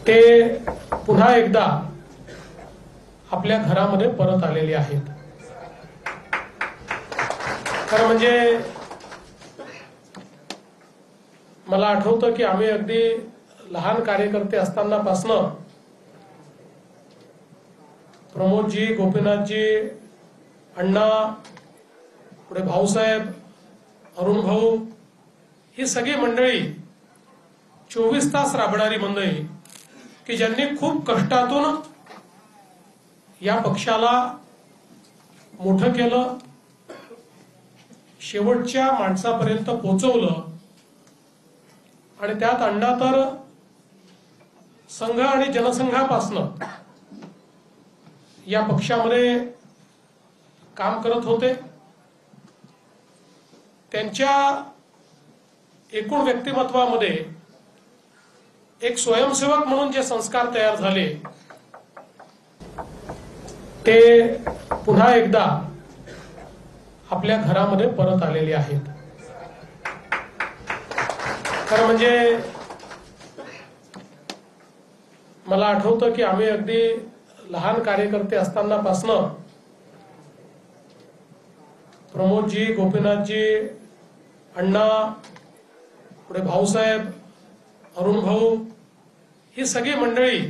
ते पुन्हा एकदा आपल्या घरामध्ये परत आलेले आहेत। खरं म्हणजे मला आठवतं की आम्ही अगदी लहान कार्यकर्ते असतानापासून प्रमोदजी, गोपीनाथजी, अण्णा, पुढे भाऊसाहेब, अरुण भाऊ, ही सगळी मंडळी 24 तास राबणारी मंडळी की ज्यांनी खूप कष्टातून या पक्षाला मोठं केलं, शेवटच्या माणसापर्यंत पोहोचवलं। आणि त्यात अण्णा तर संघ आणि जनसंघापासून या पक्षामध्ये काम करत होते। त्यांच्या एकूण व्यक्तिमत्वामध्ये एक स्वयंसेवक म्हणून जे संस्कार तयार झाले ते पुन्हा एकदा आपल्या घरामध्ये परत आलेले आहेत। खरं म्हणजे मला आठवतं की आम्ही अगदी लहान कार्यकर्ते असतानापासून प्रमोदजी, गोपीनाथजी, अण्णा, पुढे भाऊसाहेब, अरुण भाऊ, ही सगळी मंडळी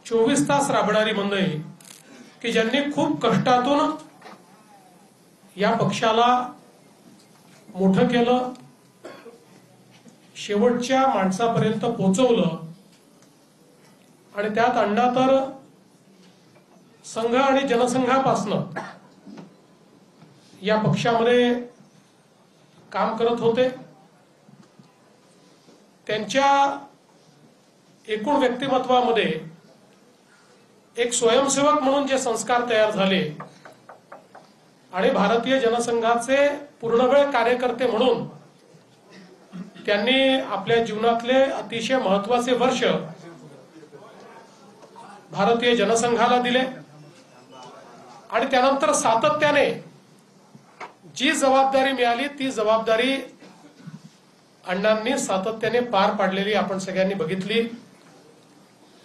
24 तास राबणारी मंडळी की ज्यांनी खूप कष्टातून या पक्षाला मोठं केलं, शेवटच्या माणसापर्यंत पोहोचवलं। आणि त्यात अण्णा तर संघ आणि जनसंघापासून या पक्षामध्ये काम करत होते। त्यांच्या एकूण व्यक्तिमत्वामध्ये एक स्वयंसेवक म्हणून जे संस्कार तयार झाले आणि भारतीय जनसंघाचे पूर्णवेळ कार्यकर्ते म्हणून त्यांनी आपल्या जीवनातले अतिशय महत्त्वाचे वर्ष भारतीय जनसंघाला दिले। आणि त्यानंतर सातत्याने जी जबाबदारी मिळाली ती जबाबदारी अण्णांनी सातत्याने पार पाडलेली आपण सगळ्यांनी बघितली।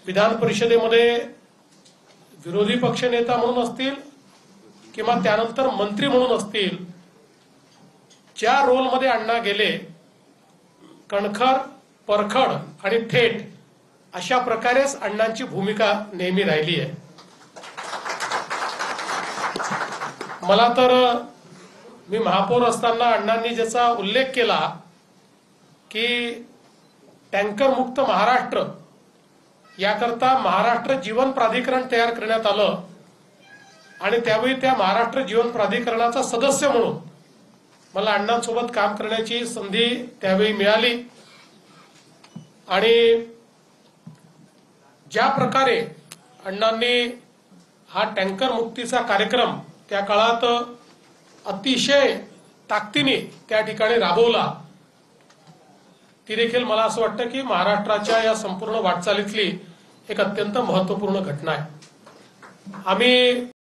विधान परिषदेमध्ये विरोधी पक्षनेता म्हणून असतील किंवा त्यानंतर मंत्री म्हणून असतील, ज्या रोलमध्ये अण्णा गेले, कणखर, परखड आणि थेट, अशा प्रकारेच अण्णांची भूमिका नेहमी राहिली आहे। मला तर मी महापौर असताना अण्णांनी ज्याचा उल्लेख केला की टँकर मुक्त महाराष्ट्र याकरता महाराष्ट्र जीवन प्राधिकरण तयार करण्यात आलं आणि त्यावेळी त्या महाराष्ट्र जीवन प्राधिकरणाचा सदस्य म्हणून मला अण्णांसोबत काम करण्याची संधी त्यावेळी मिळाली। आणि ज्या प्रकारे अण्णांनी हा टँकर मुक्तीचा कार्यक्रम त्या काळात अतिशय ताकदीने त्या ठिकाणी राबवला, ती देखील मला असं वाटतं की महाराष्ट्राच्या या संपूर्ण वाटचालीतली एक अत्यंत महत्त्वपूर्ण घटना आहे। आम्ही